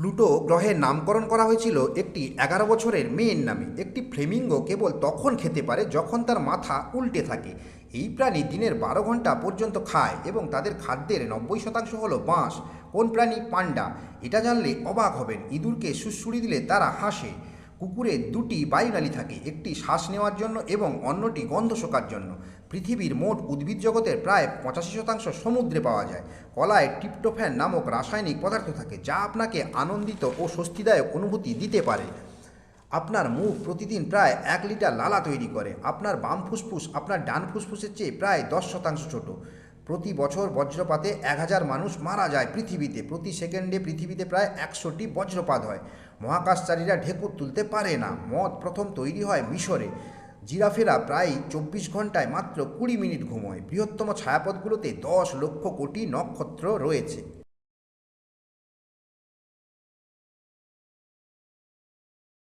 Pluto গ্রহের নামকরণ করা হয়েছিল একটি 11 বছরের মেয়ের নামে। একটি ফ্লেমিঙ্গো কেবল তখন খেতে পারে যখন তার মাথা উল্টে থাকে। এই প্রাণী দিনের 12 ঘন্টা পর্যন্ত খায় এবং তাদের খাদ্যের 90% হলো বাঁশ। কোন প্রাণী? পান্ডা। এটা জানলে অবাক হবেন, ইঁদুরকে সুড়সুড়ি দিলে তারা হাসে। কুকুরের দুটি বায়ুনালী থাকে, একটি শ্বাস নেওয়ার জন্য এবং অন্যটি গন্ধ শোকার জন্য। পৃথিবীর মোট উদ্ভিদ জগতের প্রায় 85% সমুদ্রে পাওয়া যায়। কলায় ট্রিপ্টোফ্যান নামক রাসায়নিক পদার্থ থাকে যা আপনাকে আনন্দিত ও স্বস্তিদায়ক অনুভূতি দিতে পারে। আপনার মুখ প্রতিদিন প্রায় 1 লিটার লালা তৈরি করে। আপনার বাম ফুসফুস আপনার ডান ফুসফুসের চেয়ে প্রায় 10% ছোট। প্রতি বছর বজ্রপাতে 1000 মানুষ মারা যায় পৃথিবীতে। প্রতি সেকেন্ডে পৃথিবীতে প্রায় 100টি বজ্রপাত হয়। মহাকাশচারীরা ঢেকুর তুলতে পারে না। মদ প্রথম তৈরি হয় মিশরে। জিরাফেরা প্রায় 24 ঘন্টায় মাত্র 20 মিনিট ঘুমোয়। বৃহত্তম ছায়াপথগুলোতে 10 লক্ষ কোটি নক্ষত্র রয়েছে।